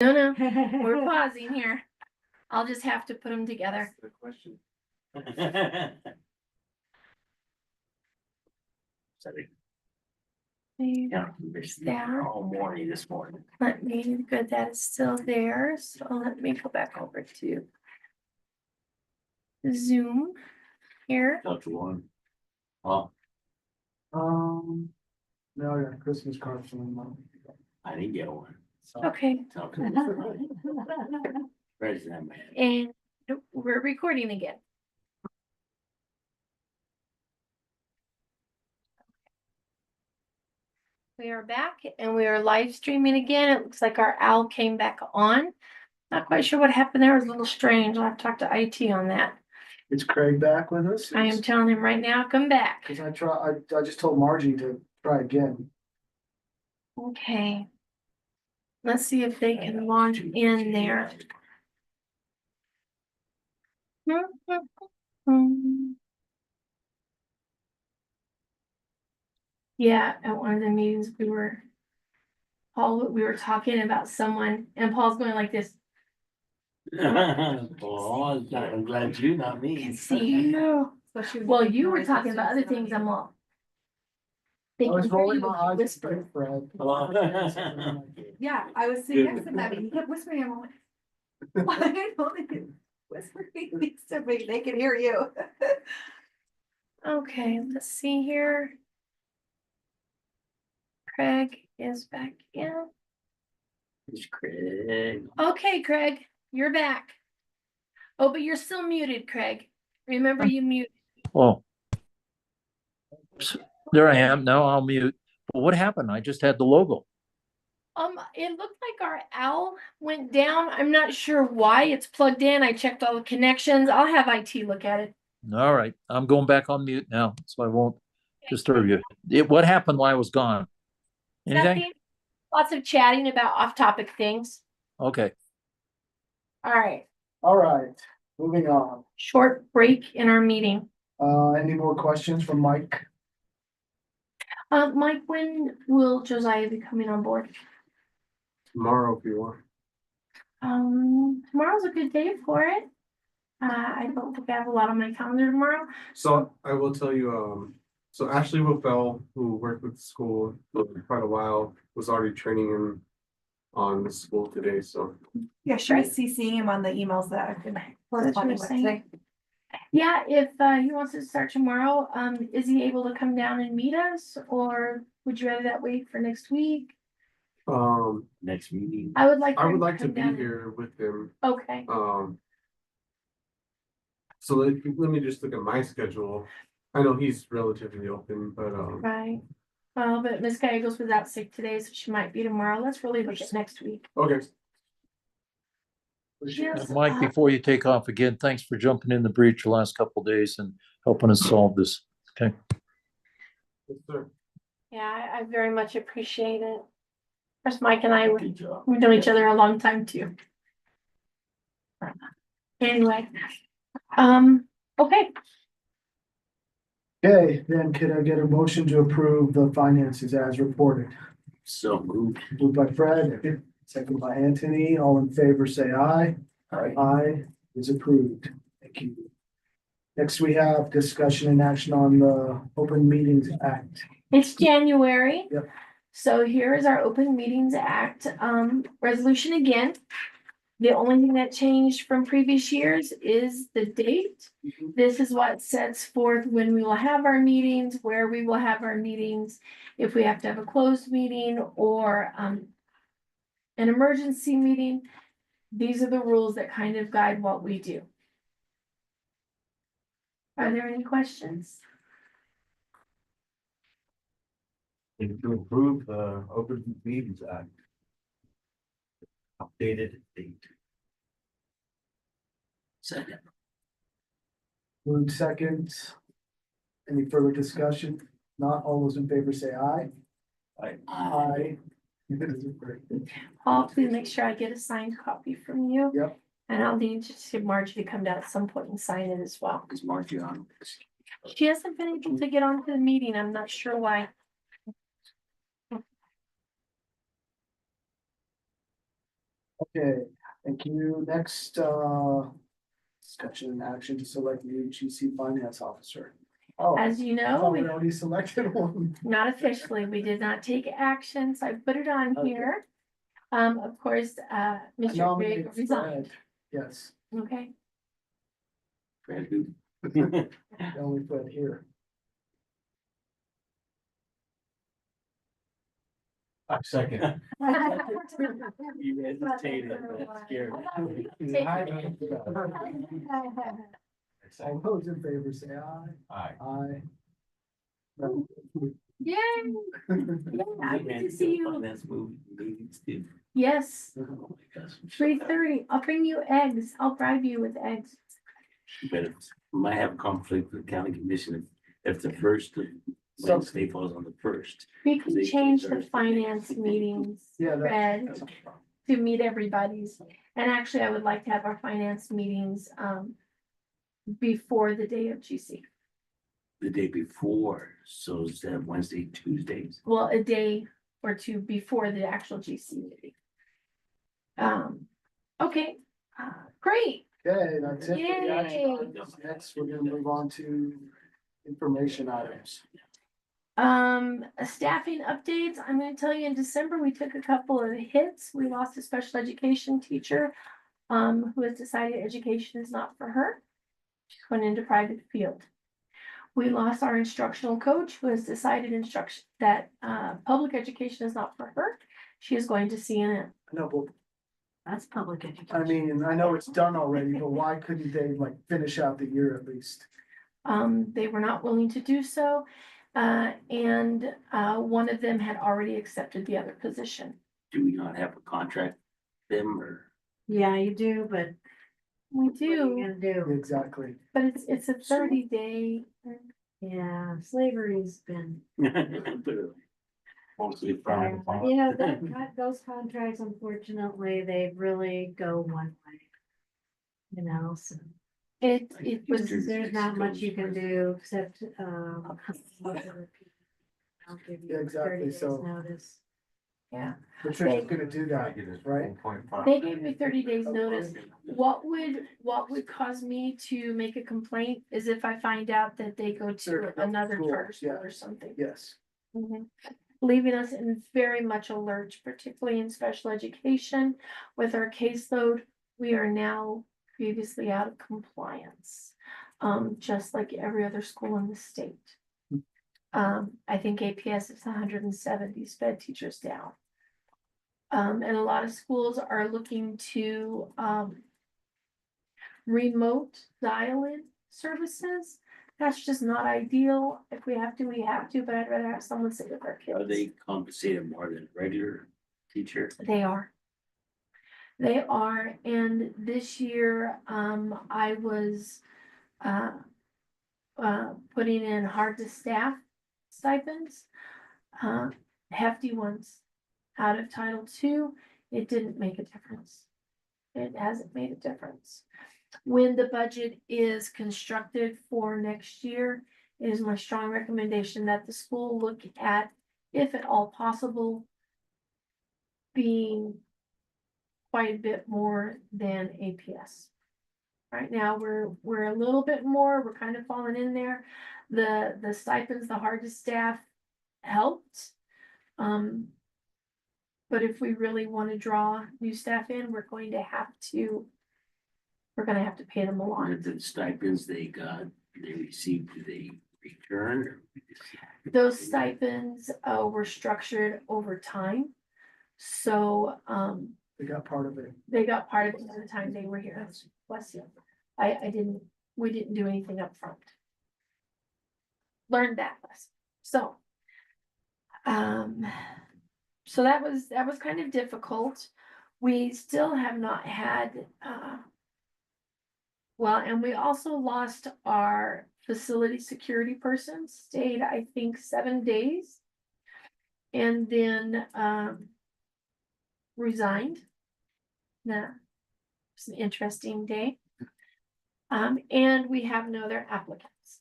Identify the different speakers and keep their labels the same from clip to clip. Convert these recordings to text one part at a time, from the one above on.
Speaker 1: No, we're pausing here. I'll just have to put them together.
Speaker 2: Good question. Sorry. Yeah,
Speaker 1: There's that.
Speaker 2: all morning this morning.
Speaker 1: Let me, good, that is still there, so let me go back over to Zoom here.
Speaker 2: Touch one. Oh,
Speaker 3: No, I got a Christmas card from my mom.
Speaker 2: I didn't get one.
Speaker 1: Okay,
Speaker 2: Okay. Where's that man?
Speaker 1: and we're recording again. We are back and we are live streaming again. It looks like our owl came back on. Not quite sure what happened there. It was a little strange. I'll have to talk to IT on that.
Speaker 3: Is Craig back with us?
Speaker 1: I am telling him right now, come back.
Speaker 3: Cause I just told Margie to try again.
Speaker 1: Okay. Let's see if they can launch in there. Yeah, at one of the meetings we were talking about someone and Paul's going like this.
Speaker 2: Well, I'm glad you, not
Speaker 1: I
Speaker 2: me.
Speaker 1: can see you. Well, you were talking about other things. I'm all. They
Speaker 3: I was
Speaker 1: can hear
Speaker 3: rolling
Speaker 1: you
Speaker 3: my
Speaker 1: when you
Speaker 3: eyes.
Speaker 1: whisper.
Speaker 3: at Fred.
Speaker 4: Yeah, I was sitting next to him and he kept whispering. I'm like, why don't they whispering next to me? They can hear you.
Speaker 1: Okay, let's see here. Craig is back in.
Speaker 2: It's Craig.
Speaker 1: Okay, Craig, you're back. Oh, but you're still muted, Craig. Remember you mute.
Speaker 5: Oh. There I am. Now I'll mute. But what happened? I just had the logo.
Speaker 1: It looked like our owl went down. I'm not sure why. It's plugged in. I checked all the connections. I'll have IT look at it.
Speaker 5: All right. I'm going back on mute now, so I won't disturb you. What happened while I was gone? Anything?
Speaker 1: Nothing. Lots of chatting about off-topic things.
Speaker 5: Okay.
Speaker 1: All right.
Speaker 3: All right, moving on.
Speaker 1: Short break in our meeting.
Speaker 3: Any more questions from Mike?
Speaker 1: Mike, when will Josiah be coming on board?
Speaker 6: Tomorrow if you want.
Speaker 1: Tomorrow's a good day for it. I don't think I have a lot on my calendar tomorrow.
Speaker 6: So I will tell you, so Ashley Wilfell, who worked with the school for quite a while, was already training him on the school today, so.
Speaker 4: Yeah, she was CCing him on the emails that I've been corresponding with today.
Speaker 1: Yeah, if he wants to start tomorrow, is he able to come down and meet us, or would you rather that wait for next week?
Speaker 2: Next meeting.
Speaker 1: I would like.
Speaker 6: I
Speaker 1: for him
Speaker 6: would like to
Speaker 1: come
Speaker 6: be
Speaker 1: down.
Speaker 6: here with him.
Speaker 1: Okay.
Speaker 6: So let me just look at my schedule. I know he's relatively open, but
Speaker 1: Right. Well, but Miss Gallegos was out sick today, so she might be tomorrow. Let's really look at next week.
Speaker 6: okay.
Speaker 1: Yes.
Speaker 5: Mike, before you take off again, thanks for jumping in the breach the last couple of days and helping us solve this. Okay.
Speaker 6: Yes, sir.
Speaker 1: Yeah, I very much appreciate it. Of course, Mike and I,
Speaker 2: Good job.
Speaker 1: we've known each other a long time too. Anyway, okay,
Speaker 3: Okay, then can I get a motion to approve the finances as reported?
Speaker 2: So moved.
Speaker 3: Moved by Fred, second by Anthony. All in favor, say aye.
Speaker 2: Aye.
Speaker 3: Aye is approved. Thank you. Next, we have discussion and action on the Open Meetings Act.
Speaker 1: it's January.
Speaker 3: Yep.
Speaker 1: So here is our Open Meetings Act, resolution again. The only thing that changed from previous years is the date. This is what sets forth when we will have our meetings, where we will have our meetings, if we have to have a closed meeting or an emergency meeting. These are the rules that kind of guide what we do. Are there any questions?
Speaker 2: To approve the Open Meetings Act. Updated date. Second.
Speaker 3: Moved second. Any further discussion? Not all those in favor say aye.
Speaker 2: Aye.
Speaker 3: Aye. It is approved.
Speaker 1: Paul, please make sure I get a signed copy from you.
Speaker 3: Yep.
Speaker 1: And I'll need to see Margie to come down at some point and sign it as well.
Speaker 2: Is Margie on?
Speaker 1: She hasn't been able to get onto the meeting. I'm not sure why.
Speaker 3: Okay, thank you. Next, discussion and action to select new GC finance officer. Oh,
Speaker 1: As you
Speaker 3: I
Speaker 1: know,
Speaker 3: thought
Speaker 1: we
Speaker 3: we already selected one.
Speaker 1: not officially, we did not take action, so I put it on
Speaker 3: Okay.
Speaker 1: here. Of course,
Speaker 3: I
Speaker 1: Mr.
Speaker 3: nominate
Speaker 1: Greg resigned,
Speaker 3: Fred. Yes,
Speaker 1: okay?
Speaker 3: the only Fred here.
Speaker 2: I second.
Speaker 7: You hesitated, that's scary.
Speaker 3: All those in favor say aye.
Speaker 2: Aye.
Speaker 3: Aye.
Speaker 1: Yay! Yeah, I get to see you.
Speaker 7: Finance movie meetings too.
Speaker 1: Yes,
Speaker 7: Oh my gosh.
Speaker 1: 3:30. I'll bring you eggs. I'll bribe you with eggs.
Speaker 7: But it might have conflict with county commission if the first Wednesday falls on the first.
Speaker 1: We can
Speaker 7: They
Speaker 1: change the
Speaker 7: Thursday.
Speaker 1: finance meetings,
Speaker 3: Yeah,
Speaker 1: Fred,
Speaker 3: that's not a problem.
Speaker 1: to meet everybody's. And actually, I would like to have our finance meetings, before the day of GC.
Speaker 7: The day before, so instead of Wednesday, Tuesdays.
Speaker 1: Well, a day or two before the actual GC meeting. Okay, great.
Speaker 3: Okay, that's it for the action
Speaker 1: Yay.
Speaker 3: items. Next, we're gonna move on to information items.
Speaker 1: Staffing updates, I'm gonna tell you, in December, we took a couple of hits. We lost a special education teacher, who has decided education is not for her. She went into private field. We lost our instructional coach who has decided public education is not for her. She is going to CNN.
Speaker 3: No, but
Speaker 4: That's public education.
Speaker 3: I mean, I know it's done already, but why couldn't they like finish out the year at least?
Speaker 1: They were not willing to do so. And one of them had already accepted the other position.
Speaker 7: Do we not have a contract with them or?
Speaker 4: Yeah, you do, but
Speaker 1: We
Speaker 4: what are you
Speaker 1: do,
Speaker 4: gonna do?
Speaker 3: Exactly.
Speaker 1: but it's a 30-day.
Speaker 4: Yeah, slavery's been,
Speaker 2: Mostly frowned upon.
Speaker 4: you know, those contracts, unfortunately, they really go one way. You know, so
Speaker 1: It was,
Speaker 4: there's not much you can do except, I'll give
Speaker 3: Yeah,
Speaker 4: you
Speaker 3: exactly,
Speaker 4: 30 days
Speaker 3: so-
Speaker 4: notice.
Speaker 1: yeah,
Speaker 3: Patricia's gonna do that, right?
Speaker 1: they gave me 30 days notice. What would cause me to make a complaint is if I find out that they go to another
Speaker 3: School,
Speaker 1: charter school
Speaker 3: yeah.
Speaker 1: or something.
Speaker 3: Yes.
Speaker 1: Mhm. Leaving us in very much a lurch, particularly in special education. With our caseload, we are now previously out of compliance. Just like every other school in the state. I think APS is 170 sped teachers down. And a lot of schools are looking to, remote dial-in services. That's just not ideal. If we have to, we have to, but I'd rather have someone sit with our kids.
Speaker 7: Are they compensated more than a regular teacher?
Speaker 1: They are. They are, and this year, I was, putting in hard to staff stipends. Hefty ones. Out of Title II, it didn't make a difference. It hasn't made a difference. When the budget is constructed for next year, it is my strong recommendation that the school look at, if at all possible, being quite a bit more than APS. Right now, we're a little bit more, we're kind of falling in there. The stipends, the hard to staff helped. But if we really want to draw new staff in, we're going to have to pay them a lot.
Speaker 7: The stipends they got, they received, do they return? Or
Speaker 1: Those stipends, were structured over time. So,
Speaker 3: They got part of it.
Speaker 1: they got part of it at the time they were here. Bless you. We didn't do anything up front. Learned that lesson. So. So that was kind of difficult. We still have not had, well, and we also lost our facility security person, stayed, I think, 7 days. And then, resigned. Nah, it's an interesting day. And we have no other applicants.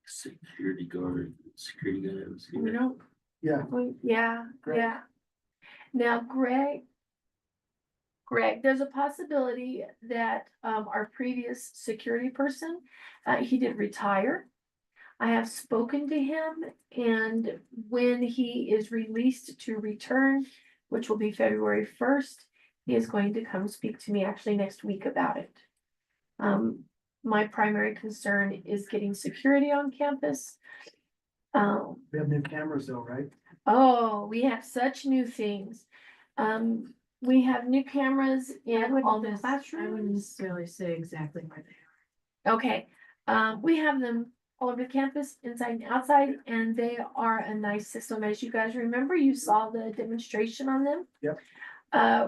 Speaker 7: security guard was
Speaker 1: We
Speaker 7: here.
Speaker 1: don't,
Speaker 3: Yeah,
Speaker 1: yeah,
Speaker 3: Greg.
Speaker 1: yeah. Now Greg, Greg, there's a possibility that, our previous security person, he did retire. I have spoken to him, and when he is released to return, which will be February 1st, he is going to come speak to me actually next week about it. My primary concern is getting security on campus.
Speaker 3: We have new cameras though, right?
Speaker 1: Oh, we have such new things. We have new cameras in all the
Speaker 4: I wouldn't
Speaker 1: classrooms.
Speaker 4: necessarily say exactly where they are.
Speaker 1: Okay, we have them all over the campus, inside and outside, and they are a nice system. As you guys remember, you saw the demonstration on them.
Speaker 3: Yep.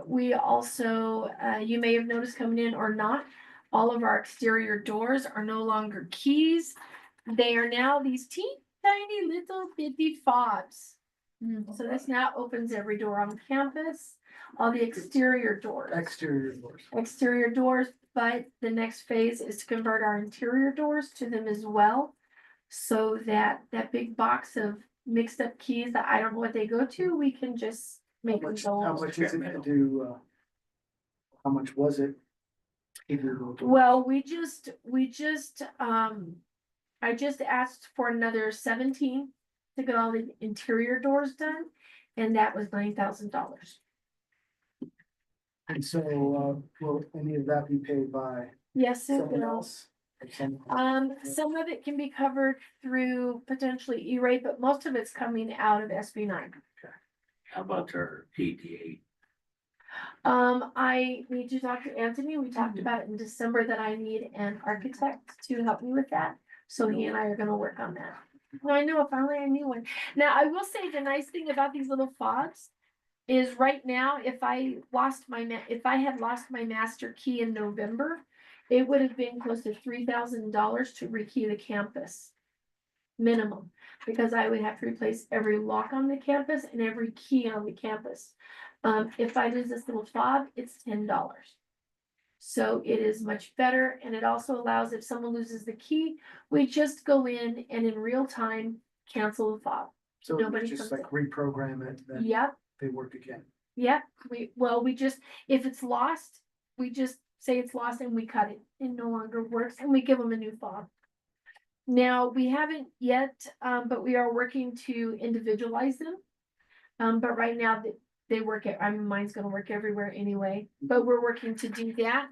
Speaker 1: We also, you may have noticed coming in or not, all of our exterior doors are no longer keys. They are now these teeny tiny little bitty fobs. So this now opens every door on campus, all the exterior doors. Exterior doors, but the next phase is to convert our interior doors to them as well. So that big box of mixed up keys that I don't know what they go to, we can just make them
Speaker 3: How
Speaker 1: go.
Speaker 3: much is it to do, how much was it?
Speaker 1: Well, I just asked for another 17 to get all the interior doors done, and that was $9,000.
Speaker 3: And so, will any of that be paid by
Speaker 1: Yes, it
Speaker 3: someone
Speaker 1: will.
Speaker 3: else? Or someone-
Speaker 1: Some of it can be covered through potentially E-rate, but most of it's coming out of SB9.
Speaker 7: How about our ADA?
Speaker 1: I need to talk to Anthony. We talked about it in December that I need an architect to help me with that. So he and I are gonna work on that. No, I know, finally I knew one. Now, I will say the nice thing about these little fobs is right now, if I had lost my master key in November, it would have been close to $3,000 to rekey the campus. Minimum, because I would have to replace every lock on the campus and every key on the campus. If I lose this little fob, it's $10. So it is much better, and it also allows, if someone loses the key, we just go in and in real time cancel the fob.
Speaker 3: So
Speaker 1: Nobody
Speaker 3: just
Speaker 1: comes
Speaker 3: like reprogram it, then
Speaker 1: Yep,
Speaker 3: they work again.
Speaker 1: yep, we just, if it's lost, we just say it's lost and we cut it. It no longer works, and we give them a new fob. Now, we haven't yet, but we are working to individualize them. But right now they work mine's gonna work everywhere anyway, but we're working to do that.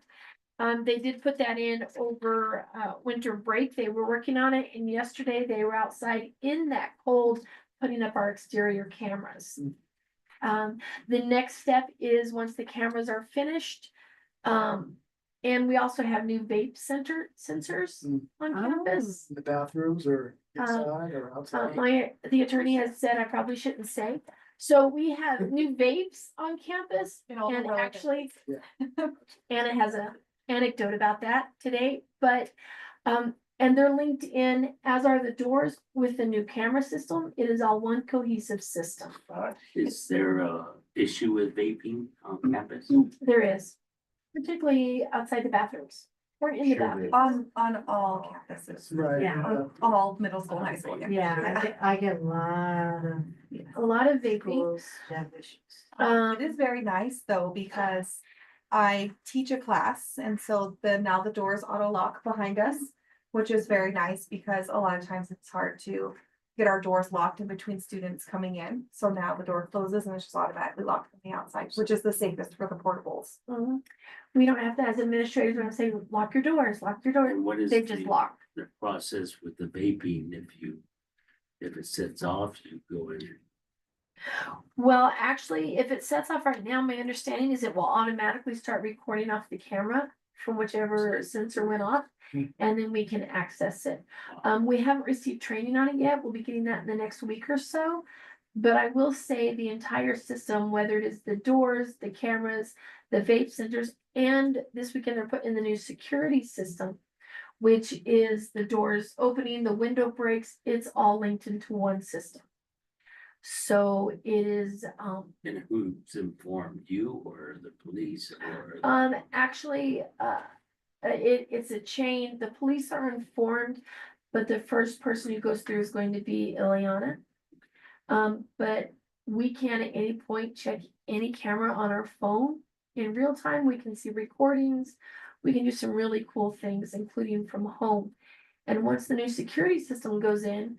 Speaker 1: They did put that in over, winter break. They were working on it, and yesterday they were outside in that cold, putting up our exterior cameras. The next step is once the cameras are finished, and we also have new vape sensors on campus.
Speaker 3: In the bathrooms or inside or outside?
Speaker 1: The attorney has said I probably shouldn't say. So we have new vapes on campus,
Speaker 4: In all the
Speaker 1: and
Speaker 4: relevant-
Speaker 1: actually,
Speaker 3: Yeah.
Speaker 1: Anna has a anecdote about that today, but, and they're linked in, as are the doors with the new camera system. It is all one cohesive system.
Speaker 7: Is there a issue with vaping on campus?
Speaker 1: There is, particularly outside the bathrooms or in the
Speaker 2: Sure
Speaker 1: bathroom.
Speaker 4: On all campuses.
Speaker 3: Right.
Speaker 4: Yeah, on all middle school, high school.
Speaker 8: Yeah, I get a lot of
Speaker 1: A lot of vaping.
Speaker 8: schools have issues.
Speaker 4: It is very nice though, because I teach a class and so now the doors auto lock behind us, which is very nice because a lot of times it's hard to get our doors locked in between students coming in. So now the door closes and it's just automatically locked from the outside, which is the safest for the portables.
Speaker 1: We don't have to, as administrators, when I say lock your doors,
Speaker 7: And what is
Speaker 1: they just
Speaker 7: the-
Speaker 1: lock.
Speaker 7: The process with the vaping, if it sets off, you go in.
Speaker 1: Well, actually, if it sets off right now, my understanding is it will automatically start recording off the camera from whichever sensor went off, and then we can access it. We haven't received training on it yet. We'll be getting that in the next week or so. But I will say the entire system, whether it is the doors, the cameras, the vape sensors, and this weekend they're putting in the new security system, which is the doors opening, the window breaks, it's all linked into one system. So it is,
Speaker 7: And who's informed, you or the police or?
Speaker 1: actually, it's a chain. The police are informed, but the first person who goes through is going to be Ileana. But we can at any point check any camera on our phone in real time. We can see recordings. We can do some really cool things, including from home. And once the new security system goes in,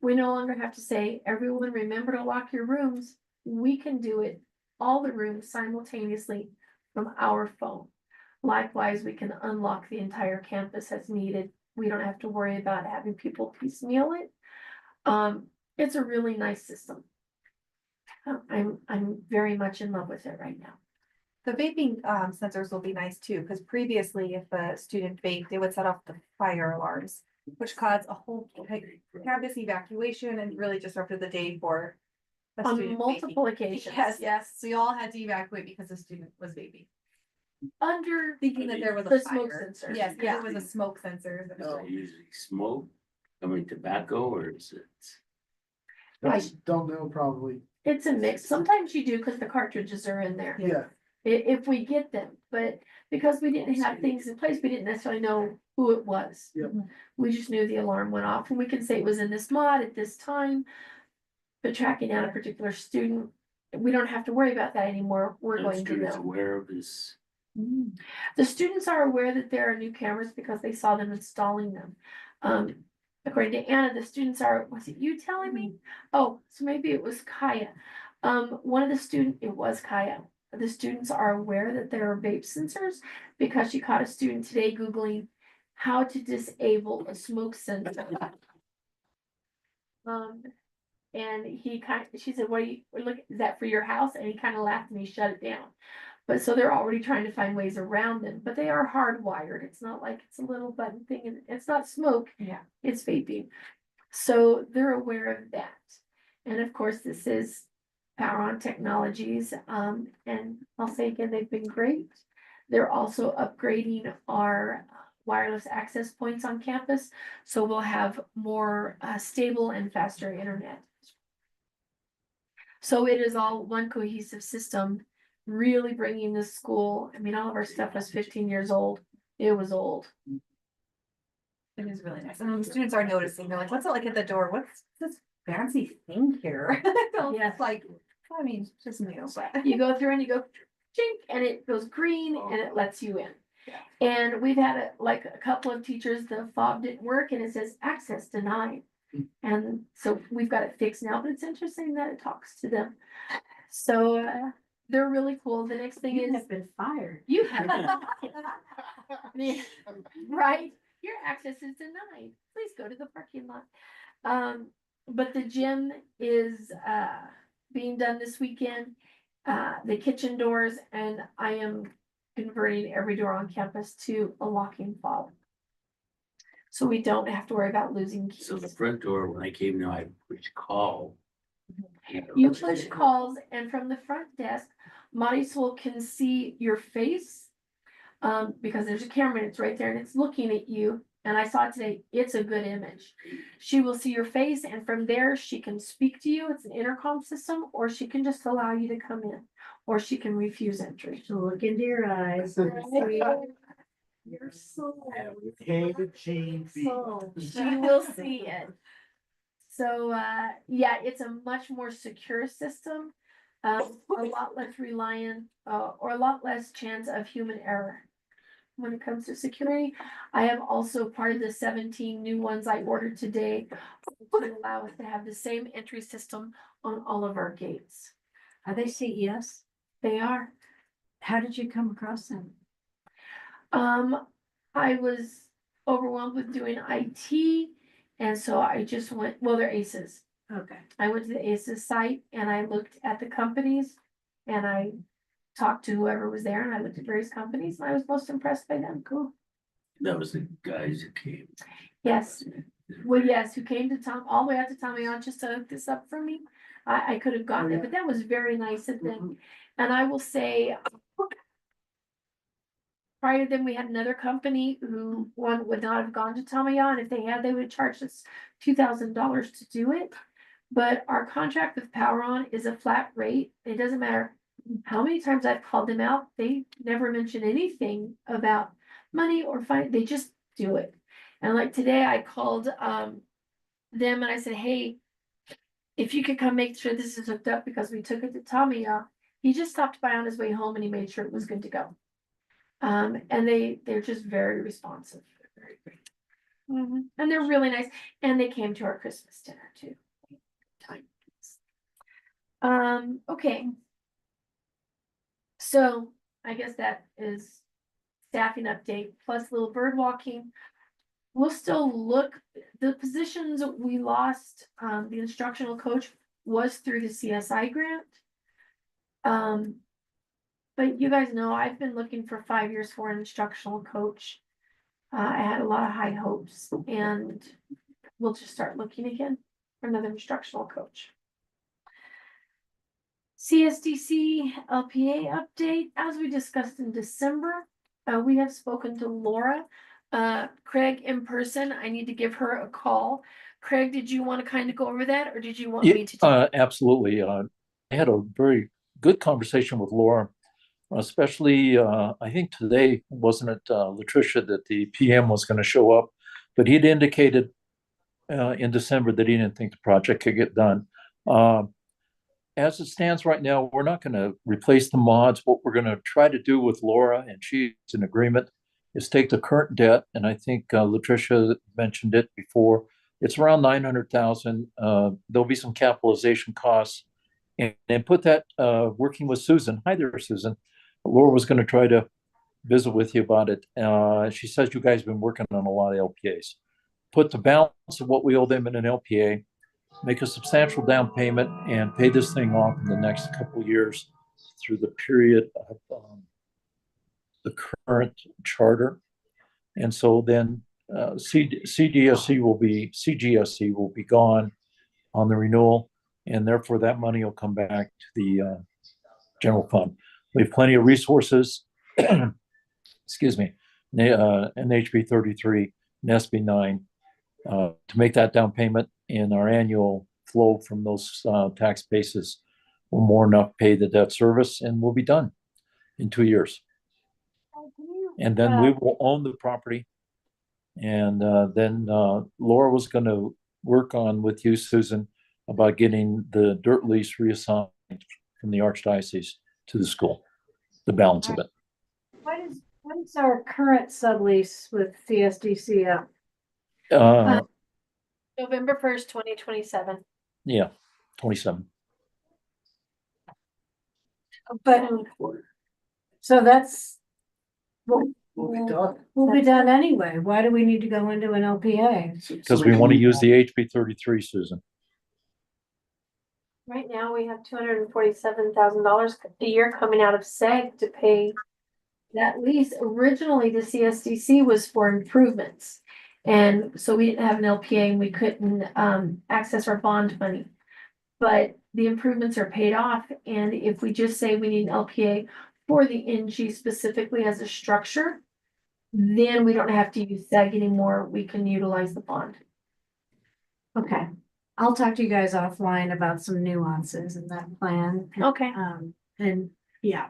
Speaker 1: we no longer have to say, everyone remember to lock your rooms. We can do it, all the rooms simultaneously from our phone. Likewise, we can unlock the entire campus as needed. We don't have to worry about having people piecemeal it. It's a really nice system. I'm very much in love with it right now.
Speaker 4: The vaping sensors will be nice too, because previously if a student vaped, they would set off the fire alarms, which caused a whole campus evacuation and really disrupted the day for a
Speaker 1: On
Speaker 4: student
Speaker 1: multiple
Speaker 4: vaping.
Speaker 1: occasions.
Speaker 4: Yes, we all had to evacuate because the student was vaping,
Speaker 1: Under
Speaker 4: thinking that there was
Speaker 1: the
Speaker 4: a
Speaker 1: smoke
Speaker 4: fire.
Speaker 1: sensors.
Speaker 4: Yes,
Speaker 1: Yeah.
Speaker 4: it was a smoke sensor.
Speaker 7: So usually smoke, tobacco, or is it?
Speaker 3: Don't know, probably.
Speaker 1: It's a mix. Sometimes you do because the cartridges are in there.
Speaker 3: Yeah,
Speaker 1: If we get them, but because we didn't have things in place, we didn't necessarily know who it was.
Speaker 3: Yep.
Speaker 1: We just knew the alarm went off and we can say it was in this mod at this time. But tracking down a particular student, we don't have to worry about that anymore. We're
Speaker 7: And
Speaker 1: going to
Speaker 7: students
Speaker 1: know.
Speaker 7: aware of this?
Speaker 1: The students are aware that there are new cameras because they saw them installing them. According to Anna, the students are, was it you telling me? Oh, so maybe it was Kaya. One of the it was Kaya. The students are aware that there are vape sensors because she caught a student today Googling how to disable a smoke sensor. And she said, what are you, look, is that for your house? And he kind of laughed and he shut it down. But so they're already trying to find ways around them, but they are hardwired. It's not like it's a little button thing and it's not smoke.
Speaker 4: Yeah.
Speaker 1: It's vaping. So they're aware of that. And of course, this is Power On Technologies. And I'll say again, they've been great. They're also upgrading our wireless access points on campus. So we'll have more stable and faster internet. So it is all one cohesive system, really bringing the school. I mean, all of our stuff was 15 years old. It was old.
Speaker 4: It is really nice. And the students are noticing, they're like, what's it like at the door? What's this fancy thing here? So
Speaker 1: Yes.
Speaker 4: it's like, I mean, it's just new, but.
Speaker 1: You go through and you go chink and it goes green and it lets you in.
Speaker 4: Yeah.
Speaker 1: And we've had a couple of teachers, the fob didn't work and it says access denied. And so we've got it fixed now, but it's interesting that it talks to them. So they're really cool. The next thing
Speaker 8: You
Speaker 1: is
Speaker 8: have been fired.
Speaker 1: you have right. Your access is denied. Please go to the parking lot. But the gym is being done this weekend. The kitchen doors, and I am converting every door on campus to a locking fob. So we don't have to worry about losing keys.
Speaker 7: So the front door, when I came in, I pushed call.
Speaker 1: You push calls and from the front desk, Marisol can see your face. Because there's a camera and it's right there and it's looking at you. And I saw it today, it's a good image. She will see your face and from there she can speak to you. It's an intercom system, or she can just allow you to come in, or she can refuse entry.
Speaker 8: She'll look into your eyes.
Speaker 1: Your soul.
Speaker 2: Hey, Gene.
Speaker 8: Soul.
Speaker 1: She will see it. So, yeah, it's a much more secure system. A lot less reliant, or a lot less chance of human error. When it comes to security, I am also part of the 17 new ones I ordered today to allow us to have the same entry system on all of our gates.
Speaker 8: Are they CES?
Speaker 1: They are.
Speaker 8: How did you come across them?
Speaker 1: I was overwhelmed with doing IT, and so I just went, well, they're ACEs.
Speaker 8: Okay.
Speaker 1: I went to the ACEs site and I looked at the companies and I talked to whoever was there and I looked at various companies and I was most impressed by them. Cool.
Speaker 7: That was the guys who came.
Speaker 1: Yes. Well, yes, who came to all the way out to Tommy on just to hook this up for me. I could have gotten it, but that was very nice of them. And I will say, prior to them, we had another company who one would not have gone to Tommy on. If they had, they would have charged us $2,000 to do it. But our contract with Power On is a flat rate. It doesn't matter how many times I've called them out. They never mention anything about money or fine. They just do it. And like today I called them and I said, hey, if you could come make sure this is hooked up because we took it to Tamiya He just stopped by on his way home and he made sure it was good to go. And they're just very responsive. Very great. And they're really nice. And they came to our Christmas dinner too. Okay. So I guess that is staffing update plus a little bird walking. We'll still look, the positions we lost, the instructional coach was through the CSI grant. But you guys know, I've been looking for 5 years for an instructional coach. I had a lot of high hopes and we'll just start looking again for another instructional coach. CSDC LPA update, as we discussed in December, we have spoken to Laura, Craig in person. I need to give her a call. Craig, did you want to kind of go over that or did you want me to?
Speaker 5: Absolutely. I had a very good conversation with Laura, especially, I think today, wasn't it Latricia, that the PM was going to show up, but he'd indicated in December that he didn't think the project could get done. As it stands right now, we're not going to replace the mods. What we're going to try to do with Laura, and she's in agreement, is take the current debt, and I think Latricia mentioned it before, it's around 900,000. There'll be some capitalization costs, and put that, working with Susan. Hi there, Susan. Laura was going to try to visit with you about it. She says you guys have been working on a lot of LPAs. Put the balance of what we owe them in an LPA, make a substantial down payment, and pay this thing off in the next couple of years through the period of the current charter. And so then CGSC will be gone on the renewal, and therefore that money will come back to the general fund. We have plenty of resources, excuse me, NHB 33, NSB 9, to make that down payment, and our annual flow from those tax bases will more than enough pay the debt service, and we'll be done in 2 years. And then we will own the property. And then Laura was going to work on with you, Susan, about getting the dirt lease reassigned from the Archdiocese to the school, the balance of it.
Speaker 8: What is our current sublease with CSDC up?
Speaker 1: November 1st, 2027.
Speaker 5: Yeah, 27.
Speaker 8: But, so that's,
Speaker 3: We'll be done.
Speaker 8: will be done anyway. Why do we need to go into an LPA?
Speaker 5: Because we want to use the HB 33, Susan.
Speaker 1: Right now, we have $247,000 a year coming out of SEG to pay that lease. Originally, the CSDC was for improvements. And so we didn't have an LPA and we couldn't access our bond money. But the improvements are paid off. And if we just say we need an LPA for the NG specifically as a structure, then we don't have to use SEG anymore. We can utilize the bond.
Speaker 8: Okay, I'll talk to you guys offline about some nuances in that plan.
Speaker 1: Okay.
Speaker 8: And yeah.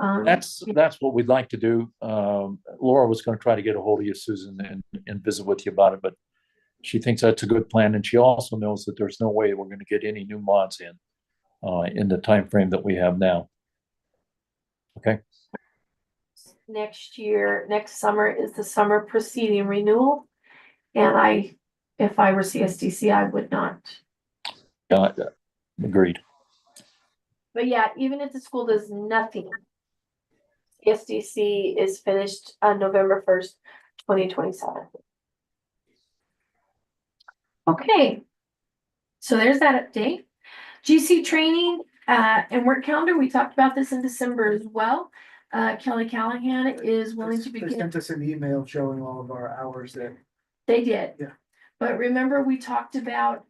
Speaker 5: That's what we'd like to do. Laura was going to try to get a hold of you, Susan, and visit with you about it, but she thinks that's a good plan, and she also knows that there's no way we're going to get any new mods in the time frame that we have now. Okay.
Speaker 1: Next summer is the summer preceding renewal. And if I were CSDC, I would not.
Speaker 5: Agreed.
Speaker 1: But yeah, even if the school does nothing, CSDC is finished on November 1st, 2027. Okay. So there's that update. GC training and work calendar. We talked about this in December as well. Kelly Callahan is willing to
Speaker 3: They
Speaker 1: begin.
Speaker 3: sent us an email showing all of our hours that.
Speaker 1: They did.
Speaker 3: Yeah.
Speaker 1: But remember, we talked about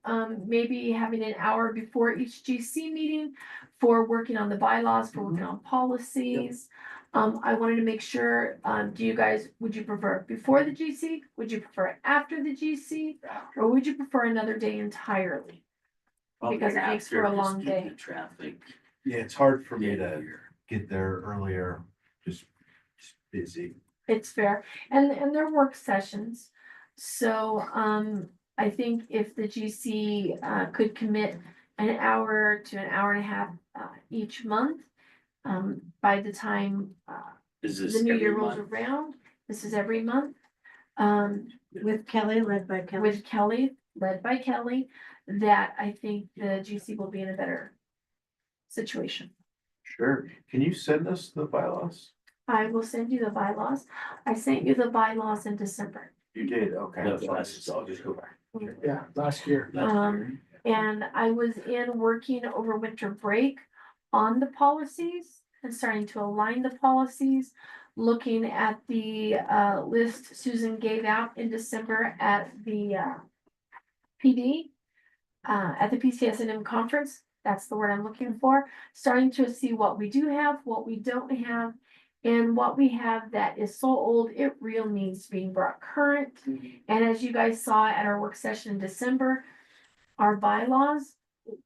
Speaker 1: maybe having an hour before each GC meeting for working on the bylaws, for working on policies. I wanted to make sure, would you prefer before the GC? Would you prefer after the GC? Or would you prefer another day entirely? Because it makes for a long day.
Speaker 7: Traffic.
Speaker 2: Yeah, it's hard for me to get there earlier, just busy.
Speaker 1: It's fair. And they're work sessions. So I think if the GC could commit an hour to an hour and a half, each month. By the time,
Speaker 7: Is this
Speaker 1: the new year
Speaker 7: every
Speaker 1: rolls
Speaker 7: month?
Speaker 1: around, this is every month.
Speaker 8: With Kelly, led by Kelly.
Speaker 1: With Kelly, led by Kelly, that I think the GC will be in a better situation.
Speaker 2: Sure. Can you send us the bylaws?
Speaker 1: I will send you the bylaws. I sent you the bylaws in December.
Speaker 2: You did, okay.
Speaker 7: No, so I'll just go back.
Speaker 3: Yeah, last year.
Speaker 1: And I was in working over winter break on the policies and starting to align the policies. Looking at the list Susan gave out in December at the PD, at the PCSNM conference. That's the word I'm looking for. Starting to see what we do have, what we don't have, and what we have that is so old, it real needs being brought current. And as you guys saw at our work session in December, our bylaws,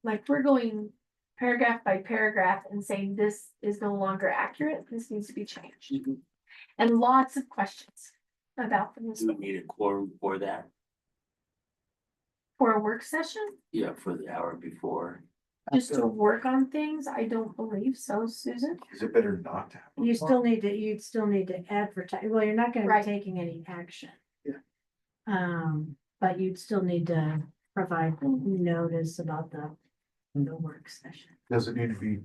Speaker 1: like we're going paragraph by paragraph and saying this is no longer accurate, this needs to be changed. And lots of questions about them as
Speaker 7: Do we
Speaker 1: well.
Speaker 7: need a quorum for that?
Speaker 1: For a work session,
Speaker 7: Yeah, for the hour before.
Speaker 1: just to work on things, I don't believe so, Susan.
Speaker 2: Is it better not to have? a
Speaker 8: You'd still
Speaker 2: quorum?
Speaker 8: need to advertise, well, you're not gonna be
Speaker 1: Right.
Speaker 8: taking any action.
Speaker 3: Yeah.
Speaker 8: But you'd still need to provide notice about the work session.
Speaker 2: Does it need to be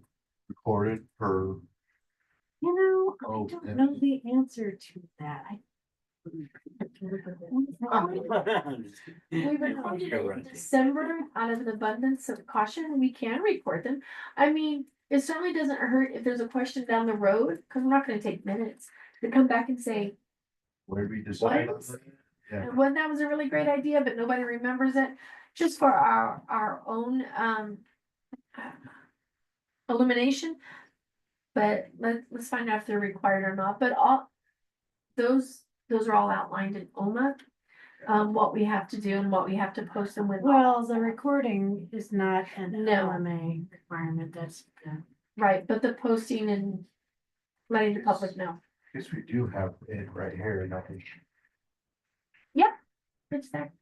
Speaker 2: recorded for?
Speaker 8: You know, I
Speaker 2: Oh,
Speaker 8: don't
Speaker 2: yeah.
Speaker 8: know the answer to that.
Speaker 1: We recorded it in December out of an abundance of caution. We can record them. I mean, it certainly doesn't hurt if there's a question down the road, because we're not gonna take minutes to come back and say,
Speaker 2: Where we decide on
Speaker 1: What?
Speaker 2: that? Yeah,
Speaker 1: well, that was a really great idea, but nobody remembers it. Just for our own illumination. But let's find out if they're required or not. But all those are all outlined in OMA. What we have to do and what we have to post and when.
Speaker 8: Well, the recording is not an
Speaker 1: No.
Speaker 8: LMA requirement, that's,
Speaker 1: Right, but the posting and letting the public know.
Speaker 2: guess we do have it right here, and I can.
Speaker 1: It's there.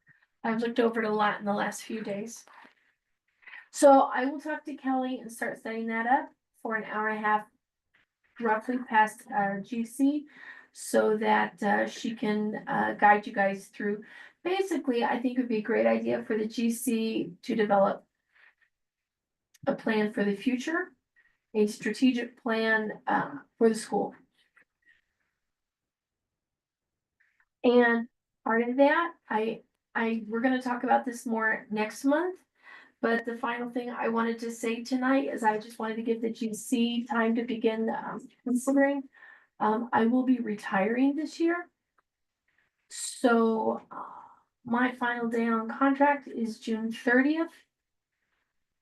Speaker 1: I've looked over it a lot in the last few days. So I will talk to Kelly and start setting that up for an hour and a half, roughly past GC, so that she can guide you guys through. Basically, I think it would be a great idea for the GC to develop a plan for the future, a strategic plan for the school. And part of that, we're gonna talk about this more next month. But the final thing I wanted to say tonight is I just wanted to give the GC time to begin considering. I will be retiring this year. So my final day on contract is June 30th.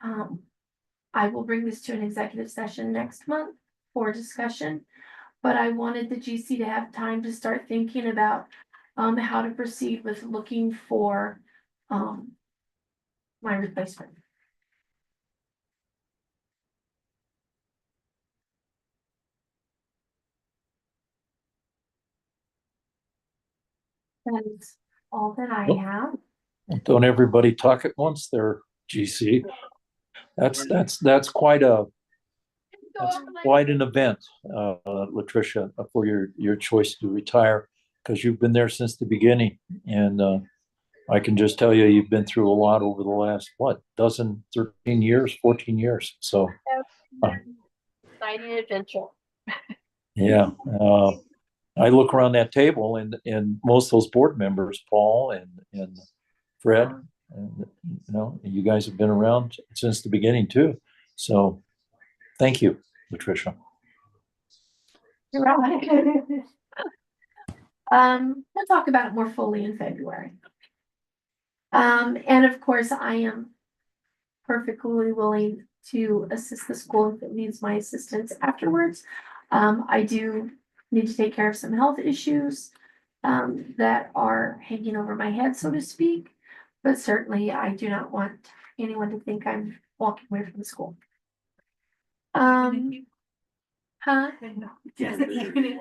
Speaker 1: I will bring this to an executive session next month for discussion. But I wanted the GC to have time to start thinking about how to proceed with looking for my replacement. That's all that I have.
Speaker 5: Don't everybody talk at once there, GC. That's quite an event, Latricia, for your choice to retire, because you've been there since the beginning. And I can just tell you, you've been through a lot over the last, 13 years, 14 years. So
Speaker 1: Exciting adventure.
Speaker 5: yeah, I look around that table and most of those board members, Paul and Fred, and you guys have been around since the beginning too. So thank you, Latricia.
Speaker 1: You're right. We'll talk about it more fully in February. And of course, I am perfectly willing to assist the school if it needs my assistance afterwards. I do need to take care of some health issues that are hanging over my head, so to speak. But certainly, I do not want anyone to think I'm walking away from the school. Huh?
Speaker 7: Yes,
Speaker 1: Even if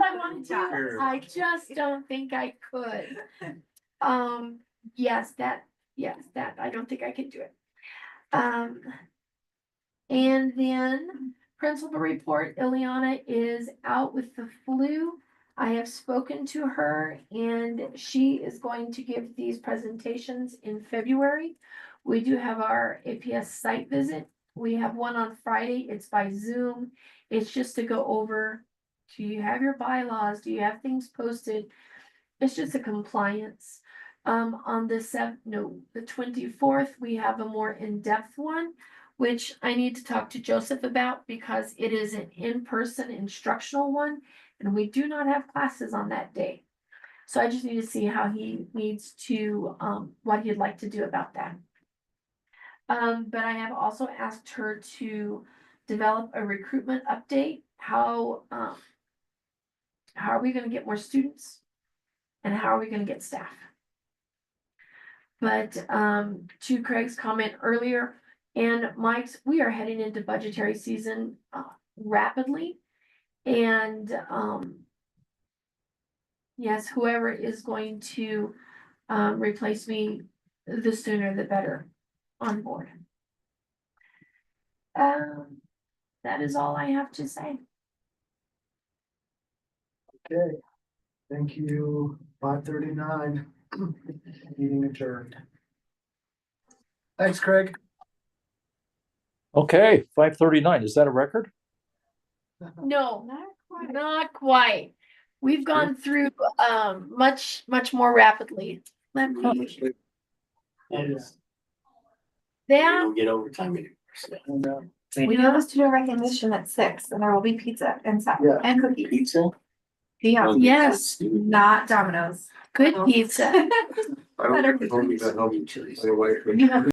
Speaker 1: I wanted to, I just don't think I could. Yes, that, I don't think I can do it. And then principal report, Ileana is out with the flu. I have spoken to her and she is going to give these presentations in February. We do have our APS site visit. We have one on Friday. It's by Zoom. It's just to go over, do you have your bylaws? Do you have things posted? It's just a compliance. On the the 24th, we have a more in-depth one, which I need to talk to Joseph about because it is an in-person instructional one. And we do not have classes on that day. So I just need to see how he needs to, what he'd like to do about that. But I have also asked her to develop a recruitment update. How are we gonna get more students? And how are we gonna get staff? But, to Craig's comment earlier and Mike's, we are heading into budgetary season, rapidly. And, yes, whoever is going to, replace me, the sooner the better on board. That is all I have to say.
Speaker 3: Okay, thank you. 5:39. Meeting adjourned. Thanks, Craig.
Speaker 5: Okay, 5:39, is that a record?
Speaker 1: No, not quite. We've gone through, much more rapidly. Let me,
Speaker 7: Yes. We
Speaker 1: that,
Speaker 7: don't get overtime anymore. So.
Speaker 3: And,
Speaker 4: We do have a student recognition at 6 and there will be pizza and stuff
Speaker 3: Yeah.
Speaker 4: and cookies.
Speaker 7: Pizza?
Speaker 4: Yeah,
Speaker 1: yes,
Speaker 4: not Domino's.
Speaker 1: good pizza.
Speaker 6: I don't
Speaker 4: Better
Speaker 6: think it's only that help
Speaker 7: Chili's.
Speaker 6: my wife.
Speaker 4: You have